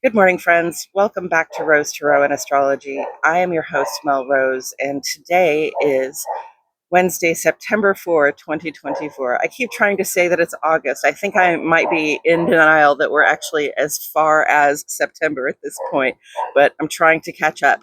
Good morning, friends. Welcome back to Rose Tarot and Astrology. I am your host, Mel Rose, and today is Wednesday, September 4th, 2024. I keep trying to say that it's August. I think I might be in denial that we're actually as far as September at this point, but I'm trying to catch up.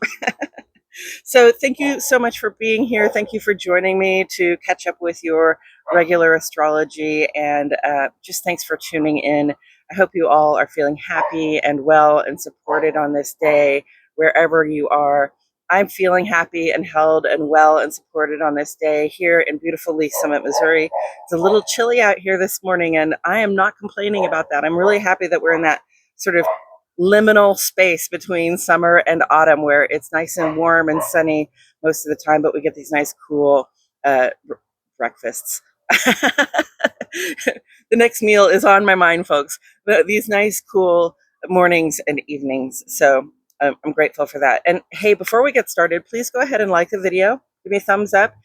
So thank you so much for being here. Thank you for joining me to catch up with your regular astrology, and just thanks for tuning in. I hope you all are feeling happy and well and supported on this day, wherever you are. I'm feeling happy and held and well and supported on this day here in beautiful Lee Summit, Missouri. It's a little chilly out here this morning, and I am not complaining about that. I'm really happy that we're in that sort of liminal space between summer and autumn where it's nice and warm and sunny most of the time, but we get these nice, cool breakfasts. The next meal is on my mind, folks. These nice, cool mornings and evenings. So I'm grateful for that. And hey, before we get started, please go ahead and like the video. Give me a thumbs up.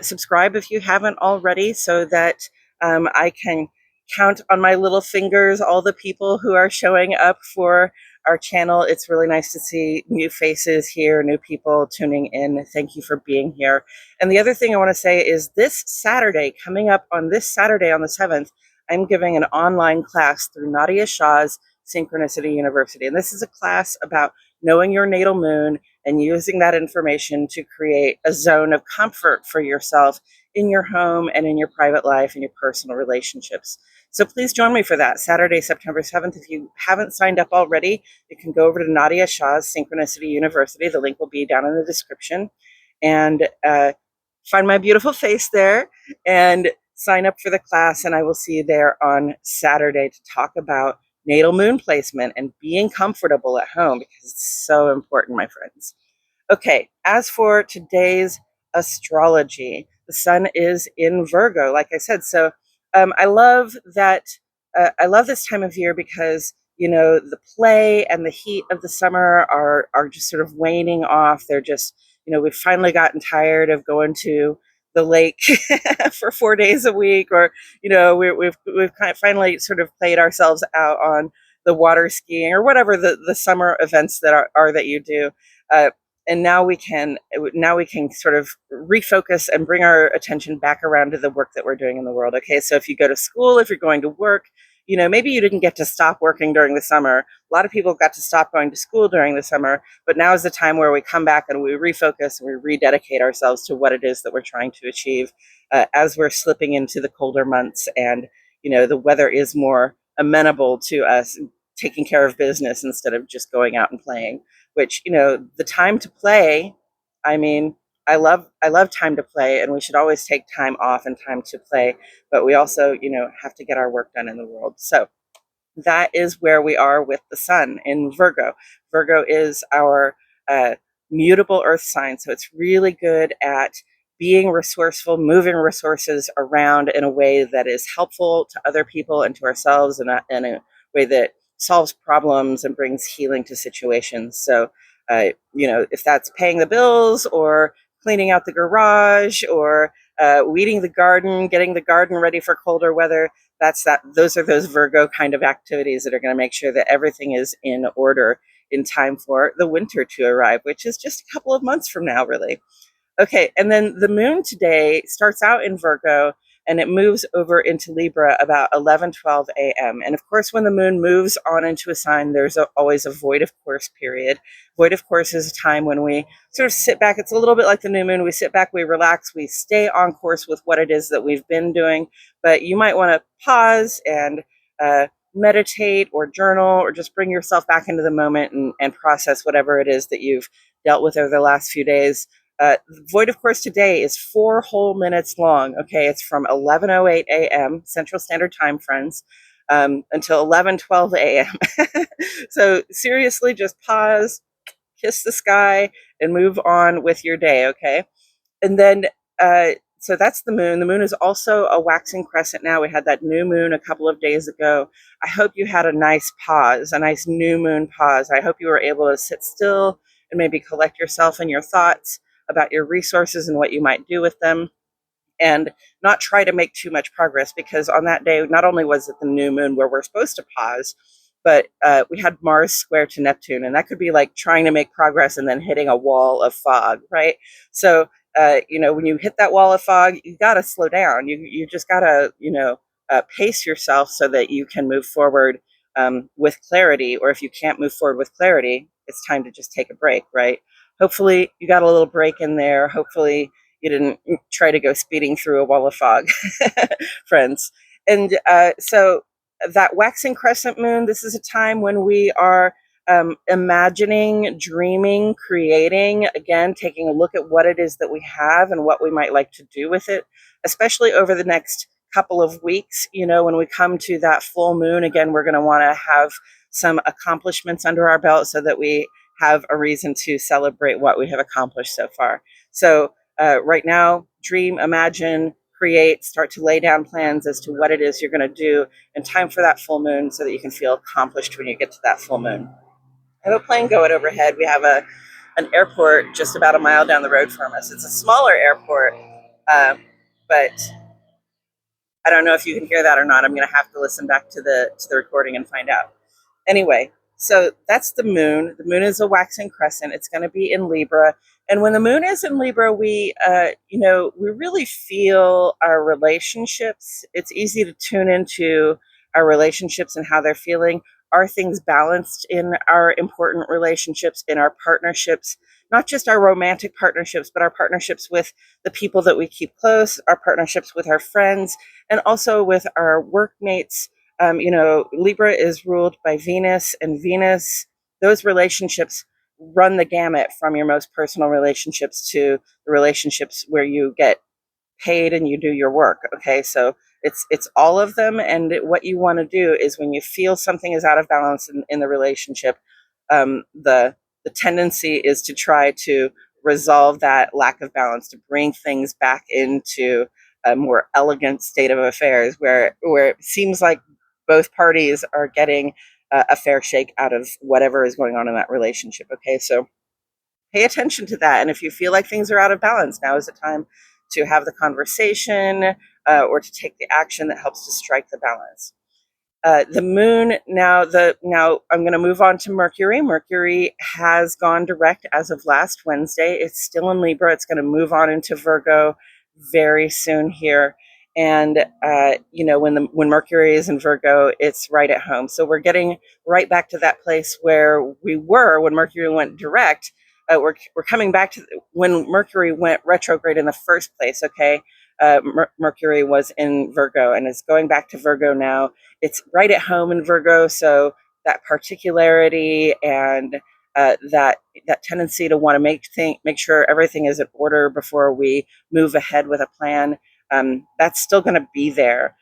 Subscribe if you haven't already so that I can count on my little fingers all the people who are showing up for our channel. It's really nice to see new faces here, new people tuning in. Thank you for being here. And the other thing I want to say is this Saturday, coming up on this Saturday on the 7th, I'm giving an online class through Nadia Shah's Synchronicity University. And this is a class about knowing your natal moon and using that information to create a zone of comfort for yourself in your home and in your private life and your personal relationships. So please join me for that Saturday, September 7th. If you haven't signed up already, you can go over to Nadia Shah's Synchronicity University. The link will be down in the description. And find my beautiful face there and sign up for the class. And I will see you there on Saturday to talk about natal moon placement and being comfortable at home, because it's so important, my friends. Okay, as for today's astrology, the sun is in Virgo, like I said. So I love that. I love this time of year because, you know, the play and the heat of the summer are just sort of waning off. They're just, you know, we've finally gotten tired of going to the lake for 4 days a week, or, you know, we've kind of finally sort of played ourselves out on the water skiing or whatever the summer events that are that you do. And now we can sort of refocus and bring our attention back around to the work that we're doing in the world. Okay, so if you go to school, if you're going to work, you know, maybe you didn't get to stop working during the summer. A lot of people got to stop going to school during the summer, but now is the time where we come back and we refocus and we rededicate ourselves to what it is that we're trying to achieve as we're slipping into the colder months, and, you know, the weather is more amenable to us taking care of business instead of just going out and playing. Which, you know, the time to play, I mean, I love time to play, and we should always take time off and time to play, but we also, you know, have to get our work done in the world. So that is where we are with the sun in Virgo. Virgo is our mutable earth sign, so it's really good at being resourceful, moving resources around in a way that is helpful to other people and to ourselves, in a way that solves problems and brings healing to situations. So, you know, if that's paying the bills or cleaning out the garage or weeding the garden, getting the garden ready for colder weather, those are those Virgo kind of activities that are going to make sure that everything is in order in time for the winter to arrive, which is just a couple of months from now, really. Okay, and then the moon today starts out in Virgo and it moves over into Libra about 11:12 a.m. And of course, when the moon moves on into a sign, there's always a void of course period. Void of course is a time when we sort of sit back. It's a little bit like the new moon. We sit back, we relax, we stay on course with what it is that we've been doing. But you might want to pause and meditate or journal or just bring yourself back into the moment and process whatever it is that you've dealt with over the last few days. The void, of course, today is 4 whole minutes long. Okay, it's from 11:08 a.m. Central Standard Time, friends, until 11:12 a.m. So seriously, just pause, kiss the sky, and move on with your day. Okay, and then so that's the moon. The moon is also a waxing crescent now. We had that new moon a couple of days ago. I hope you had a nice pause, a nice new moon pause. I hope you were able to sit still and maybe collect yourself and your thoughts about your resources and what you might do with them, and not try to make too much progress, because on that day, not only was it the new moon where we're supposed to pause, but we had Mars square to Neptune, and that could be like trying to make progress and then hitting a wall of fog, right? So, when you hit that wall of fog, you got to slow down. You just got to, pace yourself so that you can move forward with clarity. Or if you can't move forward with clarity, it's time to just take a break, right? Hopefully, you got a little break in there. Hopefully, you didn't try to go speeding through a wall of fog, friends. And so, that waxing crescent moon, this is a time when we are imagining, dreaming, creating, again, taking a look at what it is that we have and what we might like to do with it, especially over the next couple of weeks. When we come to that full moon, again, we're going to want to have some accomplishments under our belt so that we have a reason to celebrate what we have accomplished so far. So, right now, dream, imagine, create, start to lay down plans as to what it is you're going to do in time for that full moon so that you can feel accomplished when you get to that full moon. I have a plane going overhead. We have an airport just about a mile down the road from us. It's a smaller airport, but I don't know if you can hear that or not. I'm going to have to listen back to the recording and find out. Anyway, so that's the moon. The moon is a waxing crescent. It's going to be in Libra, and when the moon is in Libra, we really feel our relationships. It's easy to tune into our relationships and how they're feeling. Are things balanced in our important relationships, in our partnerships? Not just our romantic partnerships, but our partnerships with the people that we keep close, our partnerships with our friends, and also with our workmates. Libra is ruled by Venus, and Venus, those relationships run the gamut from your most personal relationships to the relationships where you get paid and you do your work. Okay, so it's all of them, and what you want to do is when you feel something is out of balance in the relationship, the tendency is to try to resolve that lack of balance, to bring things back into a more elegant state of affairs where it seems like both parties are getting a fair shake out of whatever is going on in that relationship. Okay, so pay attention to that. And if you feel like things are out of balance, now is the time to have the conversation or to take the action that helps to strike the balance. The moon now I'm going to move on to Mercury. Mercury has gone direct as of last Wednesday. It's still in Libra. It's going to move on into Virgo very soon here. And when Mercury is in Virgo, it's right at home. So we're getting right back to that place where we were when Mercury went direct. We're coming back to when Mercury went retrograde in the first place. Okay, Mercury was in Virgo and is going back to Virgo now. It's right at home in Virgo, so that particularity and that tendency to want to make sure everything is in order before we move ahead with a plan, that's still going to be there.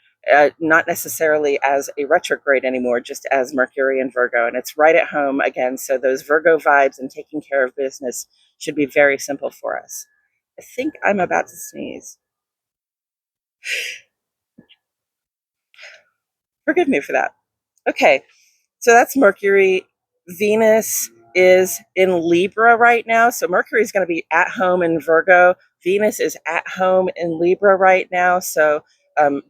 Not necessarily as a retrograde anymore, just as Mercury in Virgo. And it's right at home again. So those Virgo vibes and taking care of business should be very simple for us. I think I'm about to sneeze. Forgive me for that. Okay, so that's Mercury. Venus is in Libra right now. So Mercury is going to be at home in Virgo. Venus is at home in Libra right now. So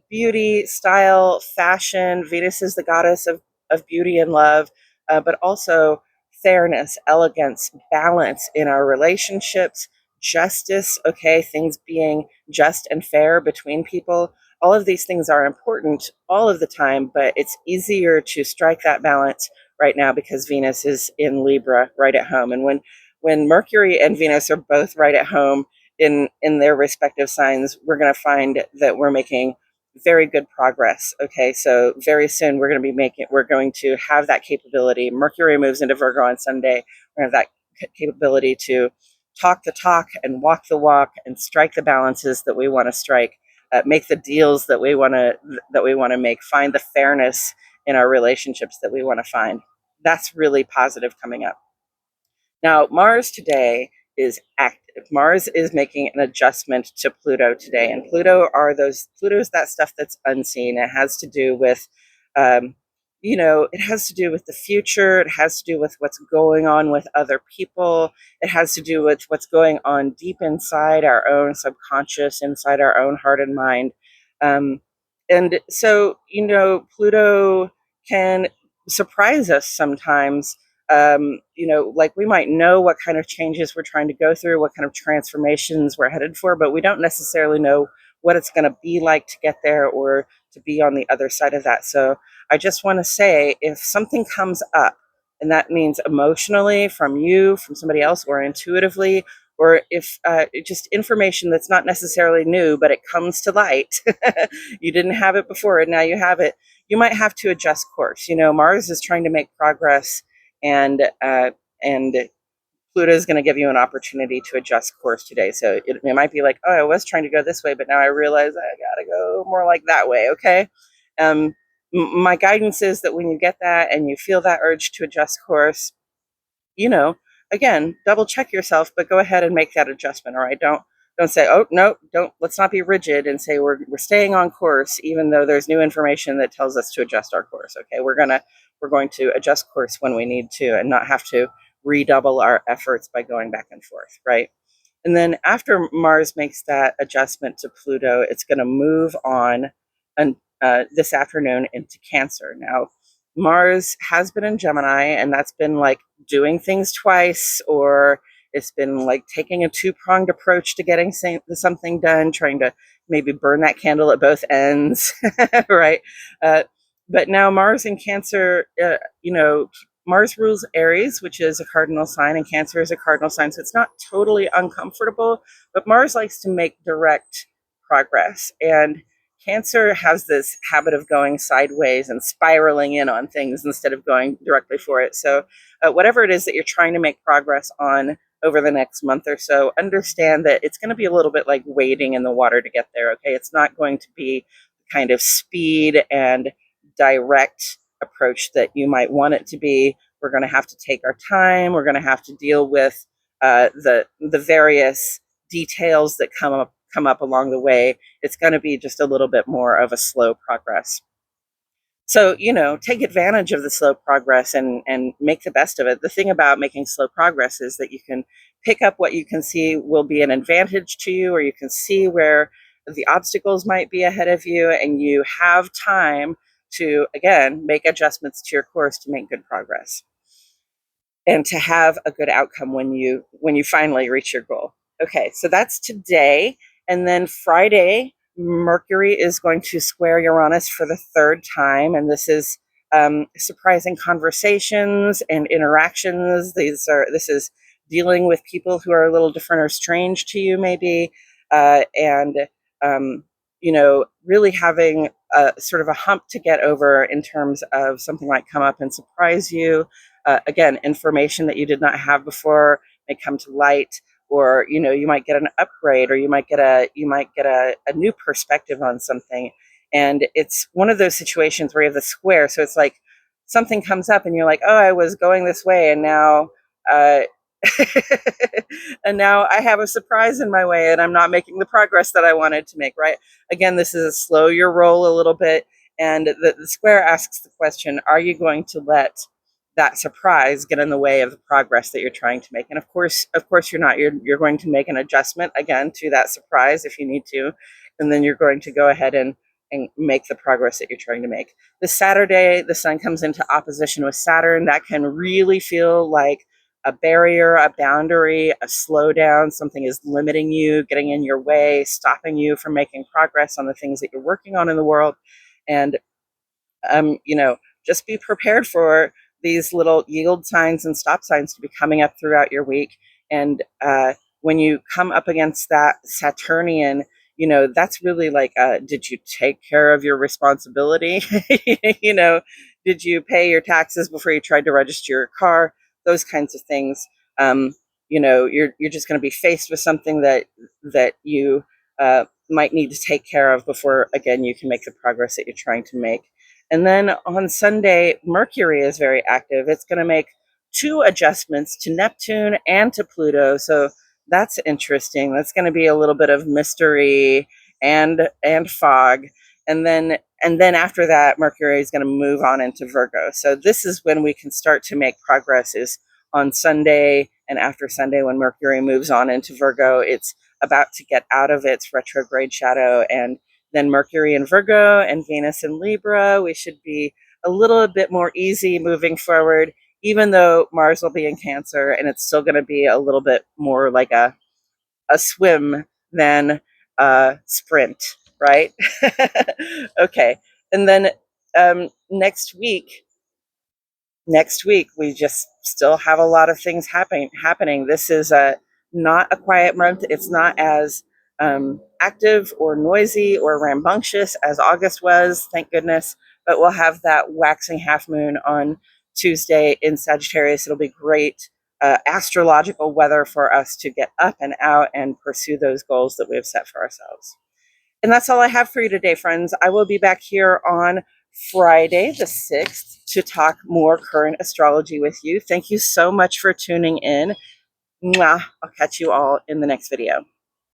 beauty, style, fashion. Venus is the goddess of beauty and love, but also fairness, elegance, balance in our relationships, justice, okay, things being just and fair between people. All of these things are important all of the time, but it's easier to strike that balance right now because Venus is in Libra right at home. And when Mercury and Venus are both right at home in their respective signs, we're going to find that we're making very good progress. Okay, so very soon we're going to have that capability. Mercury moves into Virgo on Sunday. We're going to have that capability to talk the talk and walk the walk and strike the balances that we want to strike, make the deals that we want to make, find the fairness in our relationships that we want to find. That's really positive coming up. Now, Mars today is active. Mars is making an adjustment to Pluto today, and Pluto's that stuff that's unseen. It has to do with, it has to do with the future. It has to do with what's going on with other people. It has to do with what's going on deep inside our own subconscious, inside our own heart and mind. And so, Pluto can surprise us sometimes. Like we might know what kind of changes we're trying to go through, what kind of transformations we're headed for, but we don't necessarily know what it's going to be like to get there or to be on the other side of that. So I just want to say, if something comes up, and that means emotionally from you, from somebody else, or intuitively, or if just information that's not necessarily new, but it comes to light, you didn't have it before and now you have it, you might have to adjust course. Mars is trying to make progress, and Pluto is going to give you an opportunity to adjust course today. So it might be like, oh, I was trying to go this way, but now I realize I got to go more like that way. Okay. My guidance is that when you get that and you feel that urge to adjust course, you know, again, double check yourself, but go ahead and make that adjustment. All right. Don't say, oh no, don't, let's not be rigid and say we're staying on course, even though there's new information that tells us to adjust our course. Okay. We're going to adjust course when we need to and not have to redouble our efforts by going back and forth. Right. And then after Mars makes that adjustment to Pluto, it's going to move on and this afternoon into Cancer. Now, Mars has been in Gemini, and that's been like doing things twice, or it's been like taking a two-pronged approach to getting something done, trying to maybe burn that candle at both ends, right? Uh, but now Mars in Cancer, Mars rules Aries, which is a cardinal sign, and Cancer is a cardinal sign. So it's not totally uncomfortable, but Mars likes to make direct progress. And Cancer has this habit of going sideways and spiraling in on things instead of going directly for it. So, whatever it is that you're trying to make progress on over the next month or so, understand that it's going to be a little bit like wading in the water to get there. Okay. It's not going to be the kind of speed and direct approach that you might want it to be. We're going to have to take our time. We're going to have to deal with the various details that come up along the way. It's going to be just a little bit more of a slow progress. So, take advantage of the slow progress and make the best of it. The thing about making slow progress is that you can pick up what you can see will be an advantage to you, or you can see where the obstacles might be ahead of you, and you have time to, again, make adjustments to your course to make good progress and to have a good outcome when you finally reach your goal. Okay, so that's today. And then Friday, Mercury is going to square Uranus for the third time, and this is surprising conversations and interactions. This is dealing with people who are a little different or strange to you, maybe, and really having a sort of a hump to get over in terms of something might come up and surprise you. Again, information that you did not have before may come to light, or you might get an upgrade, or you might get a new perspective on something. And it's one of those situations where you have the square, so it's like something comes up and you're like, oh, I was going this way, and now uh, and now I have a surprise in my way, and I'm not making the progress that I wanted to make. Right? Again, this is a slow your roll a little bit, and the square asks the question: are you going to let that surprise get in the way of the progress that you're trying to make? And of course you're not. You're going to make an adjustment again to that surprise if you need to, and then you're going to go ahead and make the progress that you're trying to make. This Saturday, the sun comes into opposition with Saturn. That can really feel like a barrier, a boundary, a slowdown. Something is limiting you, getting in your way, stopping you from making progress on the things that you're working on in the world. And just be prepared for these little yield signs and stop signs to be coming up throughout your week. And when you come up against that Saturnian, that's really like, did you take care of your responsibility? you know, did you pay your taxes before you tried to register your car? Those kinds of things. You're just going to be faced with something that you might need to take care of before, again, you can make the progress that you're trying to make. And then on Sunday, Mercury is very active. It's going to make two adjustments to Neptune and to Pluto. So that's interesting. That's going to be a little bit of mystery and fog. And then after that, Mercury is going to move on into Virgo. So this is when we can start to make progress, is on Sunday and after Sunday. When Mercury moves on into Virgo, it's about to get out of its retrograde shadow, and then Mercury in Virgo and Venus in Libra. We should be a little bit more easy moving forward, even though Mars will be in Cancer, and it's still going to be a little bit more like a swim than a sprint, right? Okay. And then next week, we just still have a lot of things happening. This is not a quiet month. It's not as active or noisy or rambunctious as August was, thank goodness. But we'll have that waxing half moon on Tuesday in Sagittarius. It'll be great astrological weather for us to get up and out and pursue those goals that we have set for ourselves. And that's all I have for you today, friends. I will be back here on Friday the 6th to talk more current astrology with you. Thank you so much for tuning in. Mwah. I'll catch you all in the next video.